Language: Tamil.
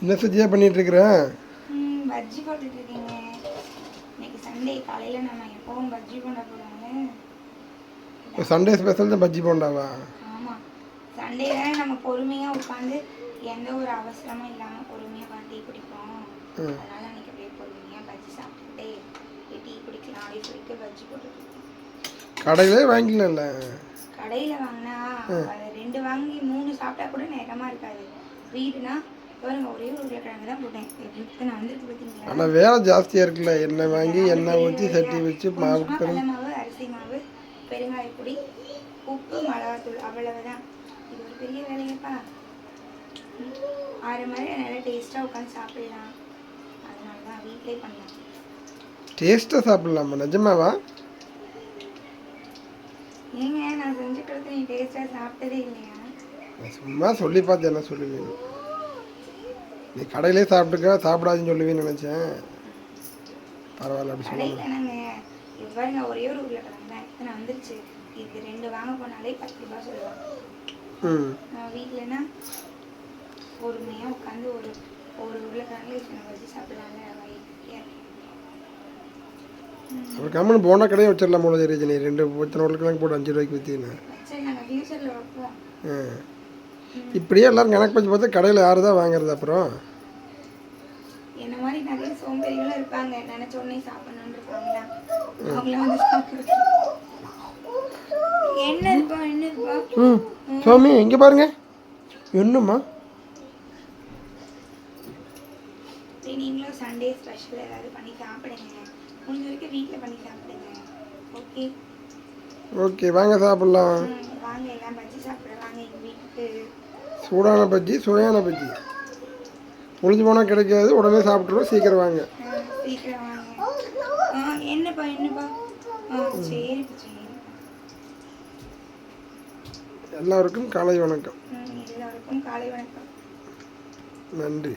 என்ன சத்தியா பண்ணிகிட்ருக்குற? பஜ்ஜி போட்டுட்ருக்கீங்க. இன்னைக்கு சண்டே, காலையில் நம்ம எப்பவும் பஜ்ஜி போண்டா போடுவாங்க. சண்டே ஸ்பெஷல் தான் பஜ்ஜி போண்டாவா? ஆமாம், சண்டே தானே நம்ம பொறுமையாக உட்காந்து எந்த ஒரு அவசரமும் இல்லாமல் பொறுமையாக டீ குடிப்போம். அதனால் அன்றைக்கி அப்படியே பொறுமையாக பஜ்ஜி சாப்பிட்டுக்கிட்டே டீ குடிக்கலாம் அப்படின்னு சொல்லிட்டு பஜ்ஜி போட்டுட்ருக்கோம். கடையிலே வாங்கிக்கலாம்ல? கடையில் வாங்கினா அதை 2 வாங்கி 3 சாப்பிட்டா கூட நேரமாக இருக்காது. வீடுனா பாருங்க, ஒரே ஒரு உருளைக்கிழங்கு தான் போட்டேன். நான் வந்துருக்கு பார்த்தீங்களா? ஆனால் வேலை ஜாஸ்தியாக இருக்குல்ல. எண்ணெய் வாங்கி எண்ணெய் ஊற்றி சட்டி வச்சு மாவு கடலை மாவு, அரிசி மாவு, பெருங்காயப்பொடி, உப்பு, மிளகாத்தூள், அவ்வளவுதான். இது ஒரு பெரிய வேலையப்பா. 6 மணி நல்லா டேஸ்ட்டாக உட்காந்து சாப்பிடலாம். அதனால தான் வீட்டிலே பண்ணலாம். டேஸ்ட்டாக சாப்பிட்லாமா? நிஜமாவா? ஏங்க, நான் செஞ்சு கொடுத்து நீ டேஸ்ட்டாக சாப்பிட்டதே இல்லையா? சும்மா சொல்லி பார்த்து என்ன சொல்லுவீங்க? நீ கடையிலே சாப்பிடாதுன்னு சொல்லுவேன்னு நினச்சேன். பரவாயில்ல, அப்படி சொல்லுங்க. கடையில் இவ்வாறுங்க ஒரே ஒரு உருளைக்கிழங்கு தான் எத்தனை வந்துருச்சு. இது 2 வாங்க போனாலே 10 ரூபா சொல்லுவாங்க. வீட்டிலனா பொறுமையாக உட்காந்து ஒரு உருளைக்கிழங்கு இத்தனை வச்சு சாப்பிடலாங்க. அப்புறம் கம்மனு போனா கடையை வச்சிடலாம் போல தெரியுது. நீ 2 இத்தனை உருளைக்கிழங்கு போட்டு 5 ரூபாய்க்கு விற்றீங்கன்னா இப்படியே எல்லாரும் கணக்கு வச்சு பார்த்தா கடையில் யாரு தான் வாங்குறது? அப்புறம் என்ன மாதிரி நிறைய சோம்பேறிகளும் இருப்பாங்க. நினைச்ச உடனே சாப்பிடணும்னு இருப்பாங்களா, அவங்கள வந்து சாப்பிடுறது. என்னப்பா சாமி இங்கே பாருங்க. என்னம்மா? நீங்களும் சண்டே ஸ்பெஷல் ஏதாவது பண்ணி சாப்பிடுங்க. முடிஞ்ச வரைக்கும் வீட்டில் பண்ணி சாப்பிடுங்க. ஓகே ஓகே, வாங்க சாப்பிட்லாம். வாங்க, எல்லாம் பஜ்ஜி சாப்பிட வாங்க எங்கள் வீட்டுக்கு. சூடான பஜ்ஜி, சுவையான பஜ்ஜி. புளிஞ்சு போனால் கிடைக்காது, உடனே சாப்பிட்ருவோம். சீக்கிரம் வாங்க. சீக்கிரம் வாங்க. என்னப்பா சரி. எல்லாருக்கும் காலை வணக்கம். எல்லாருக்கும் காலை வணக்கம். நன்றி.